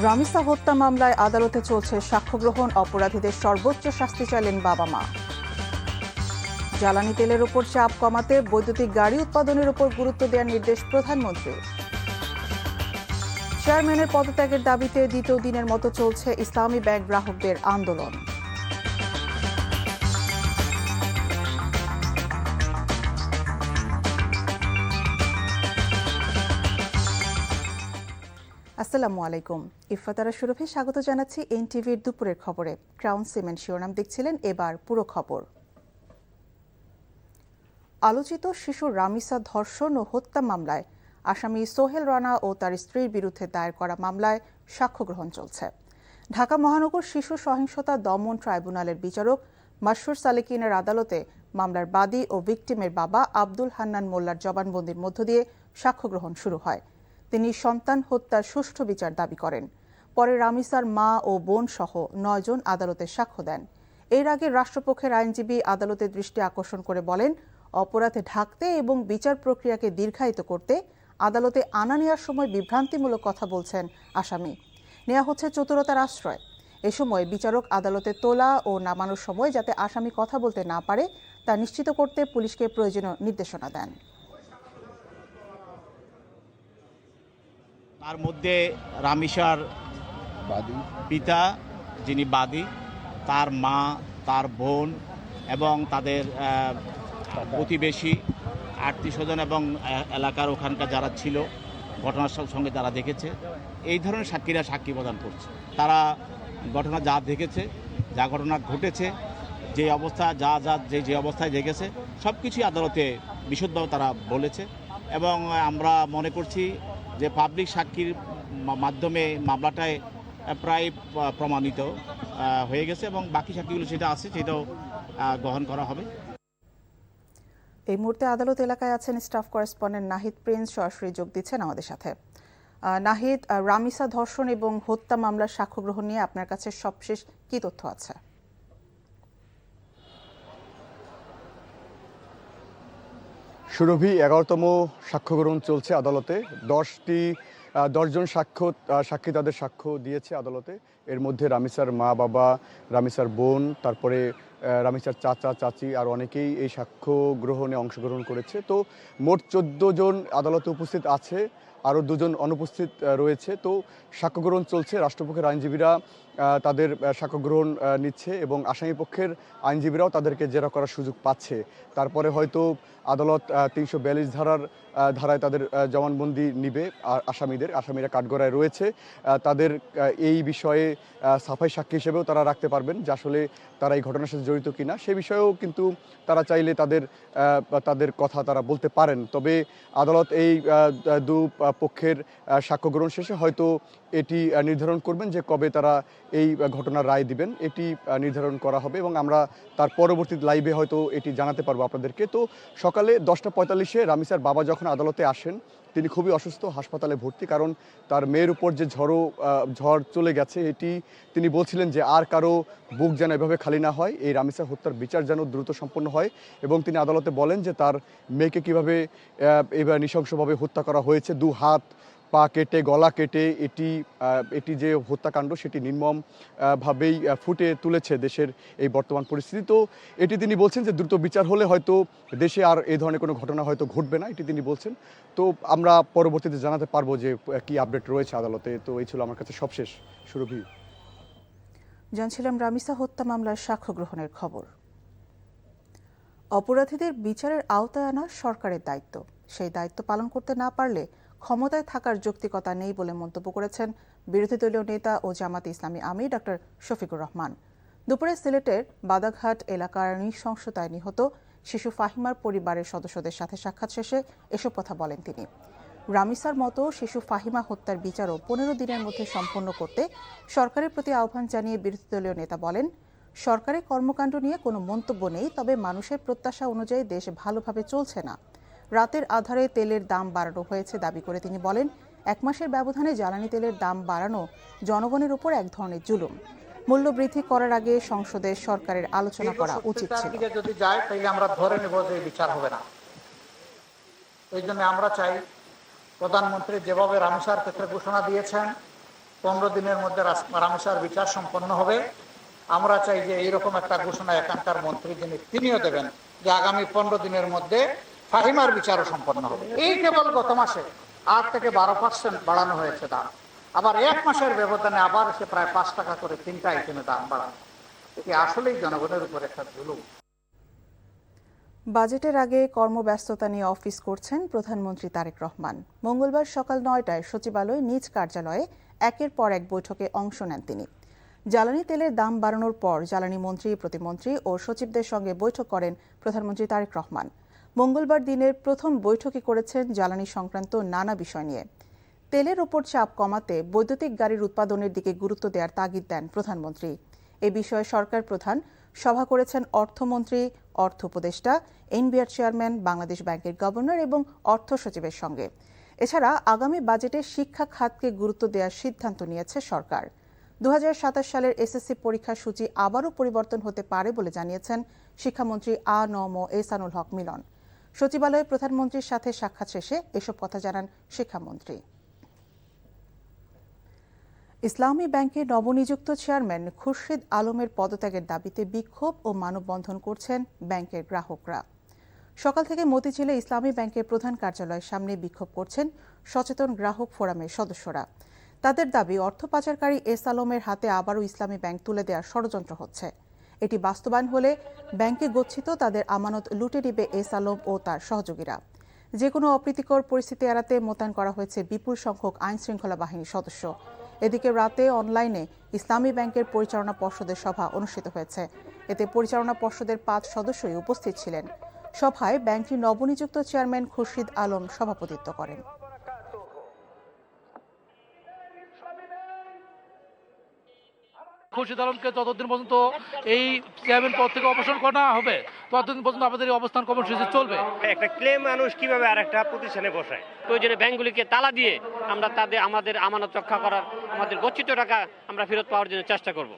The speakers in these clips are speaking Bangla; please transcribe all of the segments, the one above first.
রামিসা হত্যা মামলায় আদালতে চলছে সাক্ষ্য গ্রহণ, অপরাধীদের সর্বোচ্চ শাস্তি চাইলেন বাবা মা। জ্বালানি তেলের উপর চাপ কমাতে বৈদ্যুতিক গাড়ি উৎপাদনের উপর গুরুত্ব দেওয়ার নির্দেশ প্রধানমন্ত্রীর। চেয়ারম্যানের পদত্যাগের দাবিতে দ্বিতীয় দিনের মতো চলছে ইসলামী ব্যাংক গ্রাহকদের আন্দোলন। আসসালামু আলাইকুম। ইফাতারা সুরভি স্বাগত জানাচ্ছি এনটিভির দুপুরের খবরে। ক্রাউন সিমেন্ট শিরোনাম দেখছিলেন, এবার পুরো খবর। আলোচিত শিশু রামিসা ধর্ষণ ও হত্যা মামলায় আসামি সোহেল রানা ও তার স্ত্রীর বিরুদ্ধে দায়ের করা মামলায় সাক্ষ্য গ্রহণ চলছে। ঢাকা মহানগর শিশু সহিংসতা দমন ট্রাইব্যুনালের বিচারক মাসরুর সালেকিনের আদালতে মামলার বাদী ও ভিকটিমের বাবা আব্দুল হান্নান মোল্লার জবানবন্দির মধ্য দিয়ে সাক্ষ্য গ্রহণ শুরু হয়। তিনি সন্তান হত্যার সুষ্ঠু বিচার দাবি করেন। পরে রামিসার মা ও বোন সহ ৯ জন আদালতে সাক্ষ্য দেন। এর আগে রাষ্ট্রপক্ষের আইনজীবী আদালতের দৃষ্টি আকর্ষণ করে বলেন, অপরাধে ঢাকতে এবং বিচার প্রক্রিয়াকে দীর্ঘায়িত করতে আদালতে আনা নেওয়ার সময় বিভ্রান্তিমূলক কথা বলছেন আসামি। নেওয়া হচ্ছে চতুরতার আশ্রয়। এ সময় বিচারক আদালতে তোলা ও নামানোর সময় যাতে আসামি কথা বলতে না পারে তা নিশ্চিত করতে পুলিশকে প্রয়োজনীয় নির্দেশনা দেন। তার মধ্যে রামিসার পিতা যিনি বাদী, তার মা, তার বোন এবং তাদের প্রতিবেশী আত্মীয় স্বজন এবং এলাকার ওখানকার যারা ছিল, ঘটনার সঙ্গে যারা দেখেছে, এই ধরনের সাক্ষীরা সাক্ষী প্রদান করছে। তারা ঘটনা যা দেখেছে, যা ঘটনা ঘটেছে, যে অবস্থা যে অবস্থায় দেখেছে সব কিছুই আদালতে বিশদভাবে তারা বলেছে। এবং আমরা মনে করছি যে পাবলিক সাক্ষীর মাধ্যমে মামলাটায় প্রায় প্রমাণিত হয়ে গেছে এবং বাকি সাক্ষীগুলো যেটা আছে সেটাও গ্রহণ করা হবে। এই মুহূর্তে আদালত এলাকায় আছেন স্টাফ করেসপন্ডেন্ট নাহিদ প্রিন্স, সরাসরি যোগ দিচ্ছেন আমাদের সাথে। নাহিদ, রামিসা ধর্ষণ এবং হত্যা মামলার সাক্ষ্য গ্রহণ নিয়ে আপনার কাছে সবশেষ কি তথ্য আছে? সুরভি, 11তম সাক্ষ্য গ্রহণ চলছে আদালতে। 10 জন সাক্ষী তাদের সাক্ষ্য দিয়েছে আদালতে। এর মধ্যে রামিসার মা বাবা, রামিসার বোন, তারপরে রামিসার চাচা চাচি আর অনেকেই এই সাক্ষ্য গ্রহণে অংশগ্রহণ করেছে। তো মোট 14 জন আদালতে উপস্থিত আছে, আরও 2 জন অনুপস্থিত রয়েছে। তো সাক্ষ্য গ্রহণ চলছে। রাষ্ট্রপক্ষের আইনজীবীরা তাদের সাক্ষ্য গ্রহণ নিচ্ছে এবং আসামি পক্ষের আইনজীবীরাও তাদেরকে জেরা করার সুযোগ পাচ্ছে। তারপরে হয়তো আদালত 342 ধারায় তাদের জবানবন্দি নিবে। আর আসামিরা কাঠগড়ায় রয়েছে, তাদের এই বিষয়ে সাফাই সাক্ষী হিসেবেও তারা রাখতে পারবেন যে আসলে তারা এই ঘটনার সাথে জড়িত কিনা। সে বিষয়েও কিন্তু তারা চাইলে তাদের কথা তারা বলতে পারেন। তবে আদালত এই 2 পক্ষের সাক্ষ্য গ্রহণ শেষে হয়তো এটি নির্ধারণ করবেন যে কবে তারা এই ঘটনার রায় দিবেন, এটি নির্ধারণ করা হবে এবং আমরা তার পরবর্তী লাইভে হয়তো এটি জানাতে পারবো আপনাদেরকে। তো সকালে 10:45-এ রামিসার বাবা যখন আদালতে আসেন, তিনি খুবই অসুস্থ, হাসপাতালে ভর্তি। কারণ তার মেয়ের উপর যে ঝড় চলে গেছে, এটি তিনি বলছিলেন যে আর কারো বুক যেন এভাবে খালি না হয়, এই রামিসা হত্যার বিচার যেন দ্রুত সম্পন্ন হয়। এবং তিনি আদালতে বলেন যে তার মেয়েকে কীভাবে এবার নৃশংসভাবে হত্যা করা হয়েছে, 2 হাত পা কেটে, গলা কেটে। এটি যে হত্যাকাণ্ড সেটি নির্মম ভাবেই ফুটে তুলেছে দেশের এই বর্তমান পরিস্থিতি। তো এটি তিনি বলছেন যে দ্রুত বিচার হলে হয়তো দেশে আর এই ধরনের কোনো ঘটনা হয়তো ঘটবে না, এটি তিনি বলছেন। তো আমরা পরবর্তীতে জানাতে পারবো যে কি আপডেট রয়েছে আদালতে। তো এই ছিল আমার কাছে সবশেষ। সুরভি, জানছিলাম রামিসা হত্যা মামলার সাক্ষ্য গ্রহণের খবর। অপরাধীদের বিচারের আওতায় আনা সরকারের দায়িত্ব। সেই দায়িত্ব পালন করতে না পারলে ক্ষমতায় থাকার যৌক্তিকতা নেই বলে মন্তব্য করেছেন বিরোধী দলীয় নেতা ও জামাতে ইসলামী আমির ডক্টর শফিকুর রহমান। দুপুরে সিলেটের বাদাঘাট এলাকার নৃশংসতায় নিহত শিশু ফাহিমার পরিবারের সদস্যদের সাথে সাক্ষাৎ শেষে এসব কথা বলেন তিনি। রামিসার মতো শিশু ফাহিমা হত্যার বিচারও 15 দিনের মধ্যে সম্পন্ন করতে সরকারের প্রতি আহ্বান জানিয়ে বিরোধী দলীয় নেতা বলেন, সরকারের কর্মকাণ্ড নিয়ে কোনো মন্তব্য নেই, তবে মানুষের প্রত্যাশা অনুযায়ী দেশ ভালোভাবে চলছে না। রাতের আধারে তেলের দাম বাড়ানো হয়েছে দাবি করে তিনি বলেন, 1 মাসের ব্যবধানে জ্বালানি তেলের দাম বাড়ানো জনগণের উপর এক ধরনের জুলুম। মূল্য বৃদ্ধি করার আগে সংসদে সরকারের আলোচনা করা উচিত ছিল। যদি যায় তাহলে আমরা ধরে নেব যে বিচার হবে না। এই জন্য আমরা চাই প্রধানমন্ত্রী যেভাবে রামিসার ক্ষেত্রে ঘোষণা দিয়েছেন 15 দিনের মধ্যে রামেসার বিচার সম্পন্ন হবে। আমরা চাই যে এইরকম একটা ঘোষণা এখানকার মন্ত্রী তিনিও দেবেন যে আগামী 15 দিনের মধ্যে ফাহিমার বিচারও সম্পন্ন হবে। এই কেবল গত মাসে 8 থেকে 12% বাড়ানো হয়েছে দাম, আবার 1 মাসের ব্যবধানে আবার সে প্রায় 5 টাকা করে 3টা আইটেমে দাম বাড়ানো। এটি আসলেই জনগণের উপর একটা জুলুম। বাজেটের আগে কর্মব্যস্ততা নিয়ে অফিস করছেন প্রধানমন্ত্রী তারেক রহমান। মঙ্গলবার সকাল 9টায় সচিবালয় নিজ কার্যালয়ে একের পর এক বৈঠকে অংশ নেন তিনি। জ্বালানি তেলের দাম বাড়ানোর পর জ্বালানি মন্ত্রী, প্রতিমন্ত্রী ও সচিবদের সঙ্গে বৈঠক করেন প্রধানমন্ত্রী তারেক রহমান। মঙ্গলবার দিনের প্রথম বৈঠকই করেছেন জ্বালানি সংক্রান্ত নানা বিষয় নিয়ে। তেলের ওপর চাপ কমাতে বৈদ্যুতিক গাড়ির উৎপাদনের দিকে গুরুত্ব দেওয়ার তাগিদ দেন প্রধানমন্ত্রী। এ বিষয়ে সরকার প্রধান সভা করেছেন অর্থমন্ত্রী, অর্থ উপদেষ্টা, এনবিআর চেয়ারম্যান, বাংলাদেশ ব্যাংকের গভর্নর এবং অর্থ সচিবের সঙ্গে। এছাড়া আগামী বাজেটে শিক্ষা খাতকে গুরুত্ব দেওয়ার সিদ্ধান্ত নিয়েছে সরকার। 2027 সালের এসএসসি পরীক্ষার সূচি আবারও পরিবর্তন হতে পারে বলে জানিয়েছেন শিক্ষামন্ত্রী আ.ন.ম এহসানুল হক মিলন। সচিবালয়ে প্রধানমন্ত্রীর সাথে সাক্ষাৎ শেষে এসব কথা জানান শিক্ষামন্ত্রী। ইসলামী ব্যাংকের নবনিযুক্ত চেয়ারম্যান খুরশিদ আলমের পদত্যাগের দাবিতে বিক্ষোভ ও মানববন্ধন করছেন ব্যাংকের গ্রাহকরা। সকাল থেকে মতিঝিলে ইসলামী ব্যাংকের প্রধান কার্যালয়ের সামনে বিক্ষোভ করছেন সচেতন গ্রাহক ফোরামের সদস্যরা। তাদের দাবি, অর্থ পাচারকারী এস আলমের হাতে আবারও ইসলামী ব্যাংক তুলে দেওয়ার ষড়যন্ত্র হচ্ছে। এটি বাস্তবায়ন হলে ব্যাংকে গচ্ছিত তাদের আমানত লুটে নিবে এস আলম ও তার সহযোগীরা। যে কোনো অপ্রীতিকর পরিস্থিতি এড়াতে মোতায়েন করা হয়েছে বিপুল সংখ্যক আইনশৃঙ্খলা বাহিনীর সদস্য। এদিকে রাতে অনলাইনে ইসলামী ব্যাংকের পরিচালনা পর্ষদের সভা অনুষ্ঠিত হয়েছে। এতে পরিচালনা পর্ষদের 5 সদস্যই উপস্থিত ছিলেন। সভায় ব্যাংকটির নবনিযুক্ত চেয়ারম্যান খুরশিদ আলম সভাপতিত্ব করেন। খুরশিদ আলমকে যতদিন পর্যন্ত এই চেয়ারম্যান পদ থেকে অপসারণ করা হবে ততদিন পর্যন্ত আমাদের এই অবস্থান কর্মসূচি চলবে। একটা ক্লেম মানুষ কিভাবে আরেকটা প্রতিষ্ঠানে বসায়, প্রয়োজনে ব্যাংকগুলিকে তালা দিয়ে আমরা আমাদের আমানত রক্ষা করার, আমাদের গচ্ছিত টাকা আমরা ফেরত পাওয়ার জন্য চেষ্টা করব।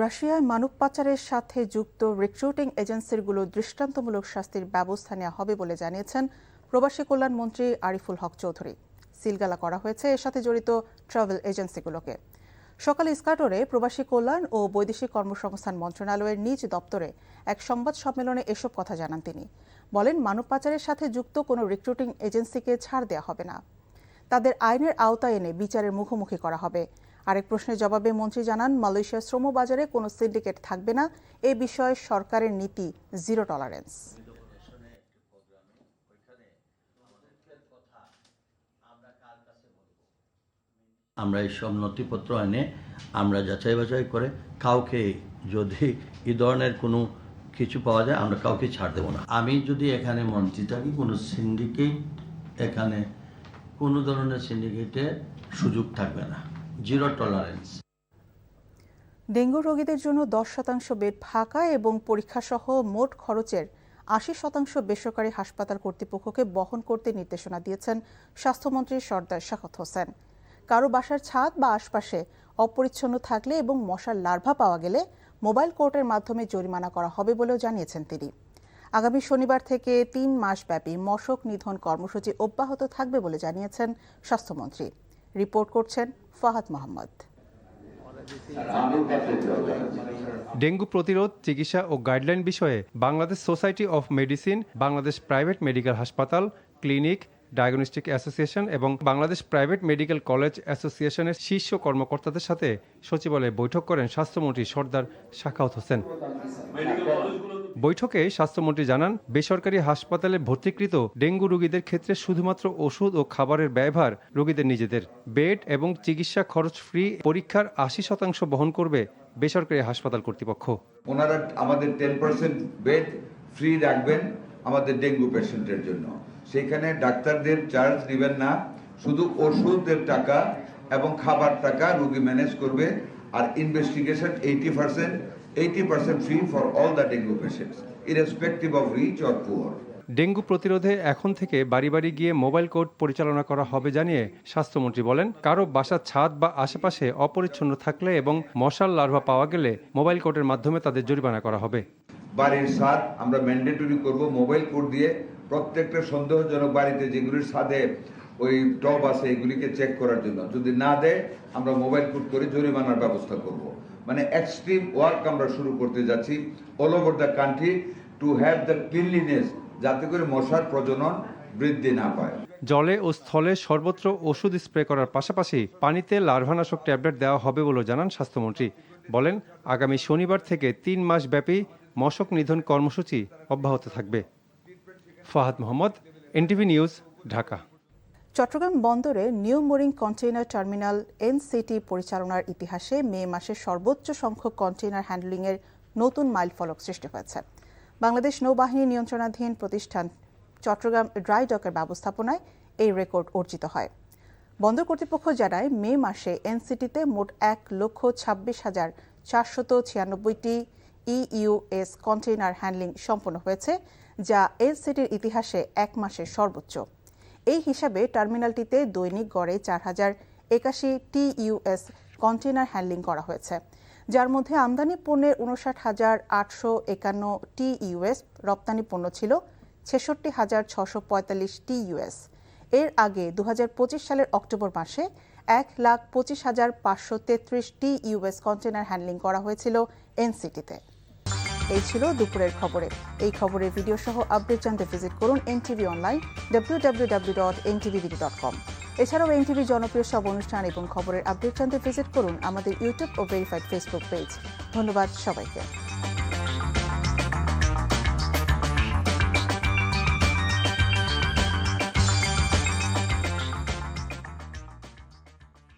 রাশিয়ায় মানব পাচারের সাথে যুক্ত রিক্রুটিং এজেন্সিগুলো দৃষ্টান্তমূলক শাস্তির ব্যবস্থা নেওয়া হবে বলে জানিয়েছেন প্রবাসী কল্যাণ মন্ত্রী আরিফুল হক চৌধুরী। সিলগালা করা হয়েছে এর সাথে জড়িত ট্রাভেল এজেন্সিগুলোকে। সকালে ইস্কাটরে প্রবাসী কল্যাণ ও বৈদেশিক কর্মসংস্থান মন্ত্রণালয়ের নিজ দপ্তরে এক সংবাদ সম্মেলনে এসব কথা জানান তিনি। বলেন, মানব পাচারের সাথে যুক্ত কোনো রিক্রুটিং এজেন্সিকে ছাড় দেওয়া হবে না, তাদের আইনের আওতায় এনে বিচারের মুখোমুখি করা হবে। আরেক প্রশ্নের জবাবে মন্ত্রী জানান, মালয়েশিয়ার শ্রম বাজারে কোনো সিন্ডিকেট থাকবে না। এ বিষয়ে সরকারের নীতি জিরো টলারেন্স। আমরা এইসব নথিপত্র এনে আমরা যাচাই বাছাই করে কাউকে যদি এই ধরনের কোনো কিছু পাওয়া যায় আমরা কাউকে ছাড় দেবো না। আমি যদি এখানে মন্ত্রী থাকি, কোনো সিন্ডিকেট, এখানে কোনো ধরনের সিন্ডিকেটের সুযোগ থাকবে না, জিরো টলারেন্স। ডেঙ্গু রোগীদের জন্য 10% বেড ফাঁকা এবং পরীক্ষাসহ মোট খরচের 80% বেসরকারি হাসপাতাল কর্তৃপক্ষকে বহন করতে নির্দেশনা দিয়েছেন স্বাস্থ্যমন্ত্রী সরদার শাখাওয়াত হোসেন। কারো বাসার ছাদ বা আশপাশে অপরিচ্ছন্ন থাকলে এবং মশার লার্ভা পাওয়া গেলে মোবাইল কোর্টের মাধ্যমে জরিমানা করা হবে বলেও জানিয়েছেন তিনি। আগামী শনিবার থেকে 3 মাসব্যাপী মশক নিধন কর্মসূচি অব্যাহত থাকবে বলে জানিয়েছেন স্বাস্থ্যমন্ত্রী। রিপোর্ট করছেন ফাহাদ মোহাম্মদ। ডেঙ্গু প্রতিরোধ, চিকিৎসা ও গাইডলাইন বিষয়ে Bangladesh society of medicine, Bangladesh private medical হাসপাতাল, ক্লিনিক, ডায়াগনস্টিক অ্যাসোসিয়েশন এবং বাংলাদেশ প্রাইভেট মেডিকেল কলেজ অ্যাসোসিয়েশনের শীর্ষ কর্মকর্তাদের সাথে সচিবালয়ে বৈঠক করেন স্বাস্থ্যমন্ত্রী সরদার শাখাওয়াত হোসেন। বৈঠকে স্বাস্থ্যমন্ত্রী জানান, বেসরকারি হাসপাতালে ভর্তিকৃত ডেঙ্গু রোগীদের ক্ষেত্রে শুধুমাত্র ওষুধ ও খাবারের ব্যয়ভার রোগীদের নিজেদের। বেড এবং চিকিৎসা খরচ ফ্রি, পরীক্ষার 80% বহন করবে বেসরকারি হাসপাতাল কর্তৃপক্ষ। ওনারা আমাদের 10% বেড ফ্রি রাখবেন আমাদের ডেঙ্গু পেশেন্টের জন্য। সেখানে ডাক্তারদের চার্জ দিবেন না, শুধু ওষুধের টাকা এবং খাবার টাকা রোগী ম্যানেজ করবে। আর investigation 80% free for all the dengue patients irrespective of rich or poor. Dengue প্রতিরোধে এখন থেকে বাড়ি বাড়ি গিয়ে মোবাইল কোর্ট পরিচালনা করা হবে জানিয়ে স্বাস্থ্যমন্ত্রী বলেন, কারো বাসার ছাদ বা আশেপাশে অপরিচ্ছন্ন থাকলে এবং মশার লার্ভা পাওয়া গেলে মোবাইল কোর্টের মাধ্যমে তাদের জরিমানা করা হবে। বাড়ির ছাদ আমরা ম্যান্ডেটরি করব মোবাইল কোর্ট দিয়ে। প্রত্যেকটা সন্দেহজনক বাড়িতে যেগুলির ছাদে ওই টব আছে এগুলিকে চেক করার জন্য। যদি না দেয় আমরা মোবাইল কোড করে জরিমানার ব্যবস্থা করব। মানে এক্সট্রিম ওয়ার্ক আমরা শুরু করতে যাচ্ছি all over the country to have the cleanliness, যাতে করে মশার প্রজনন বৃদ্ধি না পায়। জলে ও স্থলে সর্বত্র ওষুধ স্প্রে করার পাশাপাশি পানিতে লার্ভানাশক ট্যাবলেট দেওয়া হবে বলে জানান স্বাস্থ্যমন্ত্রী। বলেন, আগামী শনিবার থেকে 3 মাস ব্যাপী মশক নিধন কর্মসূচি অব্যাহত থাকবে। Fahad Mohammad, NTV news, Dhaka. চট্টগ্রাম বন্দরে new mooring container terminal NCT পরিচালনার ইতিহাসে মে মাসে সর্বোচ্চ সংখ্যক কন্টেইনার হ্যান্ডলিংয়ের নতুন মাইলফলক সৃষ্টি হয়েছে। বাংলাদেশ নৌবাহিনী নিয়ন্ত্রণাধীন প্রতিষ্ঠান চট্টগ্রাম ড্রাই ডকের ব্যবস্থাপনায় এই রেকর্ড অর্জিত হয়। বন্দর কর্তৃপক্ষ জানায়, মে মাসে এনসিটিতে মোট 1,26,496টি ইইউএস কন্টেইনার হ্যান্ডলিং সম্পন্ন হয়েছে, যা এনসিটির ইতিহাসে এক মাসের সর্বোচ্চ। এই হিসাবে টার্মিনালটিতে দৈনিক গড়ে 4,081 টিইউএস কন্টেইনার হ্যান্ডলিং করা হয়েছে, যার মধ্যে আমদানি পণ্যের 59,851 টিইউএস, রপ্তানি পণ্য ছিল 66,645 টিইউএস। এর আগে 2025 সালের অক্টোবর মাসে 1,25,533 টিইউএস কন্টেইনার হ্যান্ডলিং করা হয়েছিল এনসিটিতে। এই ছিল দুপুরের খবরে। এই খবরের ভিডিও সহ আপডেট জানতে ভিজিট করুন NTV অনলাইন www.ntvd.com। এছাড়াও NTV জনপ্রিয় সব অনুষ্ঠান এবং খবরের আপডেট জানতে ভিজিট করুন আমাদের ইউটিউব ও ভেরিফাইড ফেসবুক পেজ। ধন্যবাদ সবাইকে।